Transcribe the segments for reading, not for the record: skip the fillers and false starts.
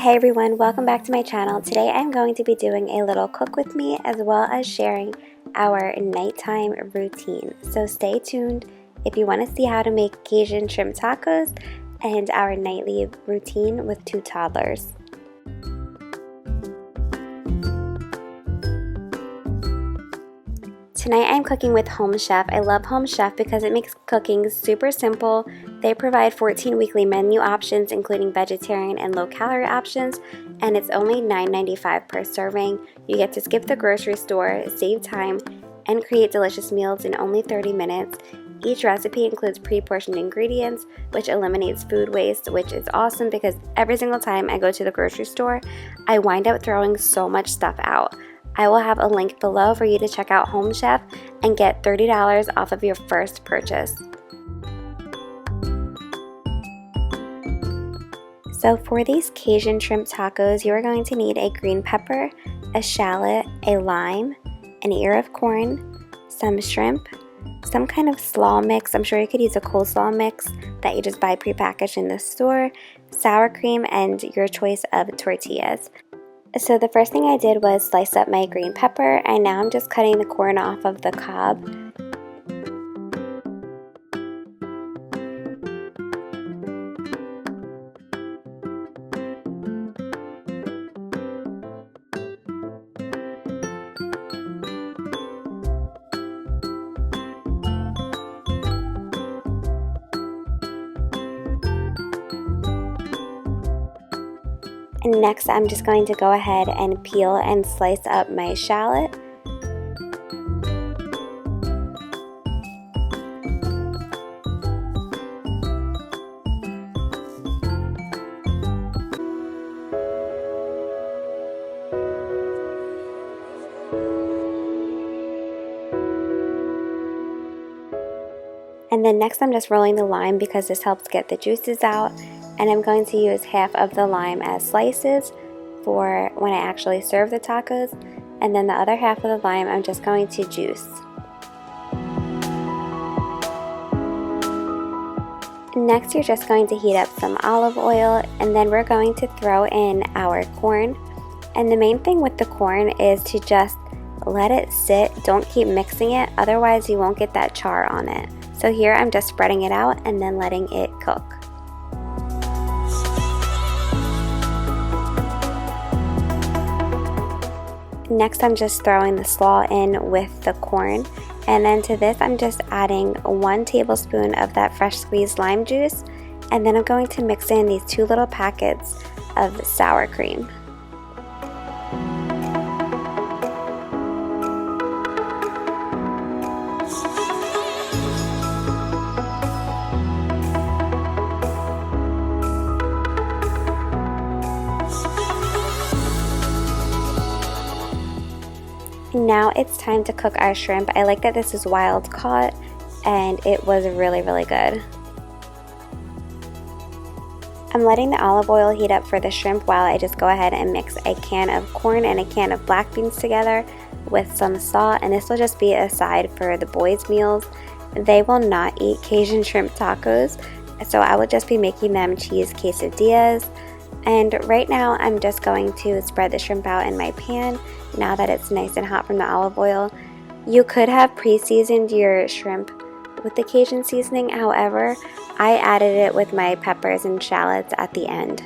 Hey everyone, welcome back to my channel. Today I'm going to be doing a little cook with me as well as sharing our nighttime routine. So stay tuned if you want to see how to make Cajun shrimp tacos and our nightly routine with two toddlers. Tonight I'm cooking with Home Chef. I love Home Chef because it makes cooking super simple. They provide 14 weekly menu options including vegetarian and low-calorie options, and it's only $9.95 per serving. You get to skip the grocery store, save time, and create delicious meals in only 30 minutes. Each recipe includes pre-portioned ingredients, which eliminates food waste, which is awesome because every single time I go to the grocery store, I wind up throwing so much stuff out. I will have a link below for you to check out Home Chef and get $30 off of your first purchase. So for these Cajun shrimp tacos, you are going to need a green pepper, a shallot, a lime, an ear of corn, some shrimp, some kind of slaw mix. I'm sure you could use a coleslaw mix that you just buy prepackaged in the store, sour cream, and your choice of tortillas. So the first thing I did was slice up my green pepper, and now I'm just cutting the corn off of the cob. And next I'm just going to go ahead and peel and slice up my shallot. And then next I'm just rolling the lime because this helps get the juices out. And I'm going to use half of the lime as slices for when I actually serve the tacos, and then the other half of the lime I'm just going to juice. Next you're just going to heat up some olive oil, and then we're going to throw in our corn. And the main thing with the corn is to just let it sit, don't keep mixing it, otherwise you won't get that char on it. So here I'm just spreading it out and then letting it cook. Next I'm just throwing the slaw in with the corn, and then to this I'm just adding 1 tablespoon of that fresh squeezed lime juice, and then I'm going to mix in these 2 little packets of sour cream. Now it's time to cook our shrimp. I like that this is wild caught, and it was really good. I'm letting the olive oil heat up for the shrimp while I just go ahead and mix a can of corn and a can of black beans together with some salt, and this will just be a side for the boys' meals. They will not eat Cajun shrimp tacos, so I will just be making them cheese quesadillas. And right now I'm just going to spread the shrimp out in my pan now that it's nice and hot from the olive oil. You could have pre-seasoned your shrimp with the Cajun seasoning, however, I added it with my peppers and shallots at the end.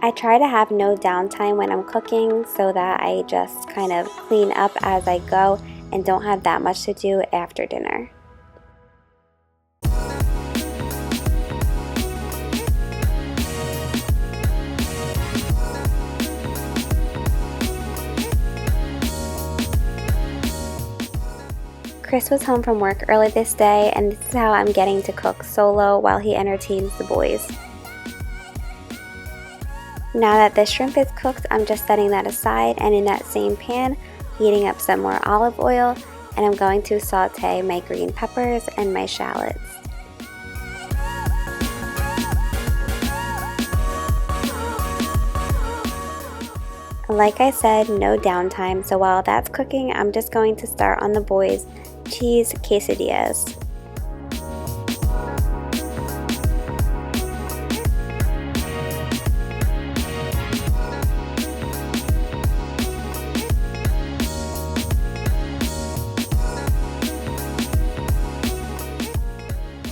I try to have no downtime when I'm cooking so that I just kind of clean up as I go and don't have that much to do after dinner. Chris was home from work early this day, and this is how I'm getting to cook solo while he entertains the boys. Now that the shrimp is cooked, I'm just setting that aside, and in that same pan, heating up some more olive oil, and I'm going to saute my green peppers and my shallots. Like I said, no downtime, so while that's cooking, I'm just going to start on the boys' cheese quesadillas.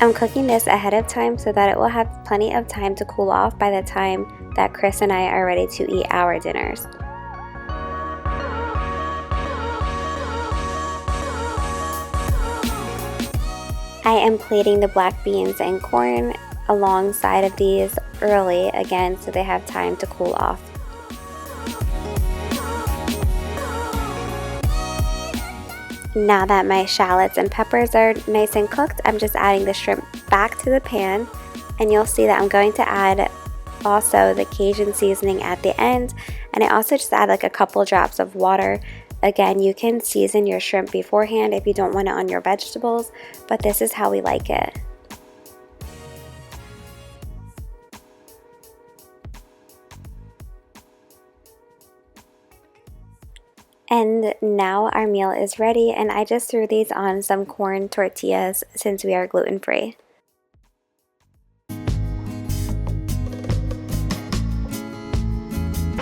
I'm cooking this ahead of time so that it will have plenty of time to cool off by the time that Chris and I are ready to eat our dinners. I am plating the black beans and corn alongside of these early again so they have time to cool off. Now that my shallots and peppers are nice and cooked, I'm just adding the shrimp back to the pan, and you'll see that I'm going to add also the Cajun seasoning at the end, and I also just add like a couple drops of water. Again, you can season your shrimp beforehand if you don't want it on your vegetables, but this is how we like it. And now our meal is ready, and I just threw these on some corn tortillas since we are gluten-free.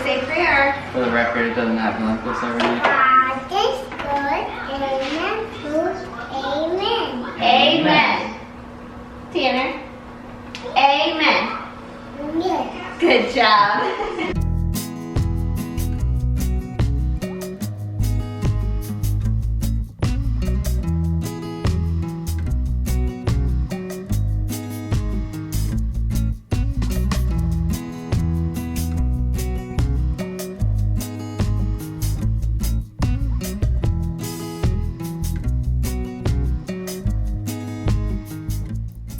Say prayer. For the record, it doesn't happen like this every day. God is good, amen, fruit, amen. Amen. Tanner. Amen. Yes. Good job.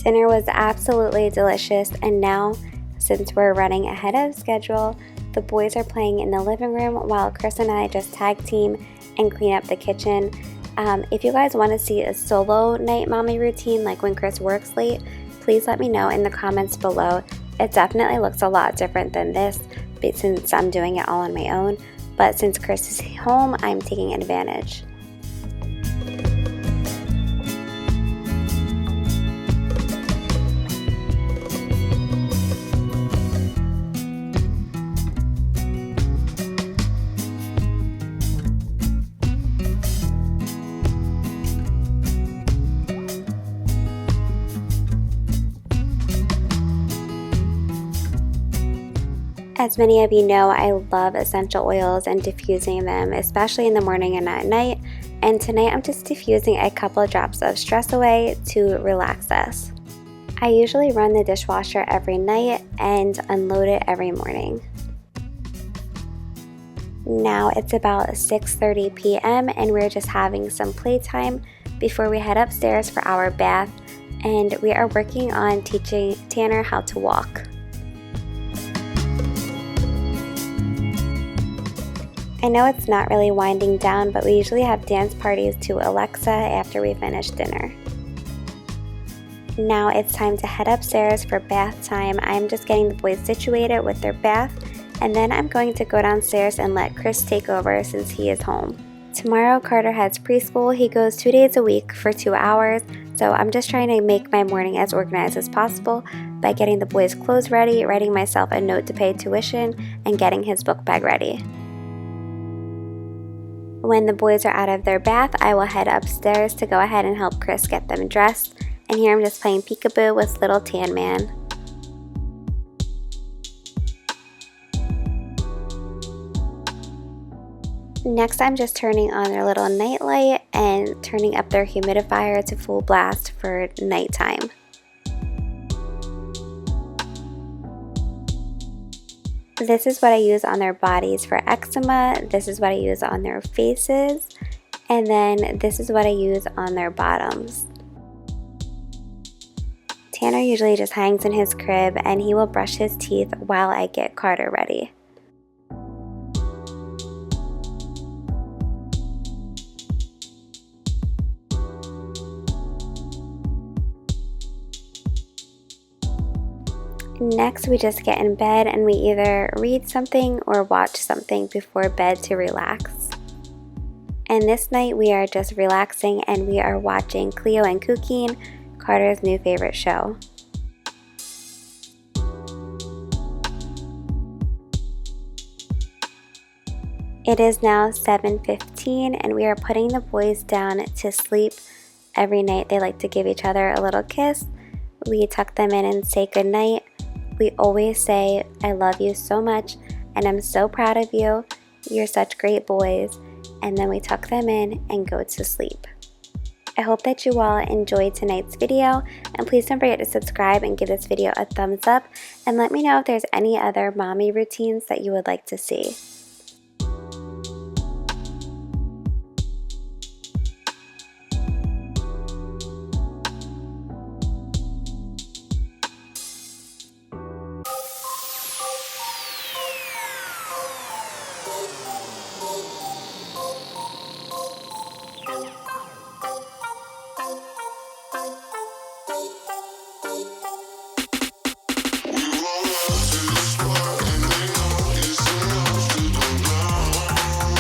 Dinner was absolutely delicious, and now, since we're running ahead of schedule, the boys are playing in the living room while Chris and I just tag team and clean up the kitchen. If you guys want to see a solo night mommy routine, like when Chris works late, please let me know in the comments below. It definitely looks a lot different than this, since I'm doing it all on my own, but since Chris is home, I'm taking advantage. As many of you know, I love essential oils and diffusing them, especially in the morning and at night. And tonight I'm just diffusing a couple of drops of Stress Away to relax us. I usually run the dishwasher every night and unload it every morning. Now it's about 6:30 p.m. and we're just having some playtime before we head upstairs for our bath, and we are working on teaching Tanner how to walk. I know it's not really winding down, but we usually have dance parties to Alexa after we finish dinner. Now it's time to head upstairs for bath time. I'm just getting the boys situated with their bath, and then I'm going to go downstairs and let Chris take over since he is home. Tomorrow Carter has preschool. He goes 2 days a week for 2 hours, so I'm just trying to make my morning as organized as possible by getting the boys' clothes ready, writing myself a note to pay tuition, and getting his book bag ready. When the boys are out of their bath, I will head upstairs to go ahead and help Chris get them dressed. And here I'm just playing peekaboo with little Tan Man. Next, I'm just turning on their little nightlight and turning up their humidifier to full blast for nighttime. This is what I use on their bodies for eczema, this is what I use on their faces, and then this is what I use on their bottoms. Tanner usually just hangs in his crib and he will brush his teeth while I get Carter ready. Next, we just get in bed and we either read something or watch something before bed to relax. And this night we are just relaxing and we are watching Cleo and Cooking, Carter's new favorite show. It is now 7:15 and we are putting the boys down to sleep. Every night they like to give each other a little kiss, we tuck them in and say goodnight. We always say, I love you so much and I'm so proud of you. You're such great boys. And then we tuck them in and go to sleep. I hope that you all enjoyed tonight's video, and please don't forget to subscribe and give this video a thumbs up, and let me know if there's any other mommy routines that you would like to see.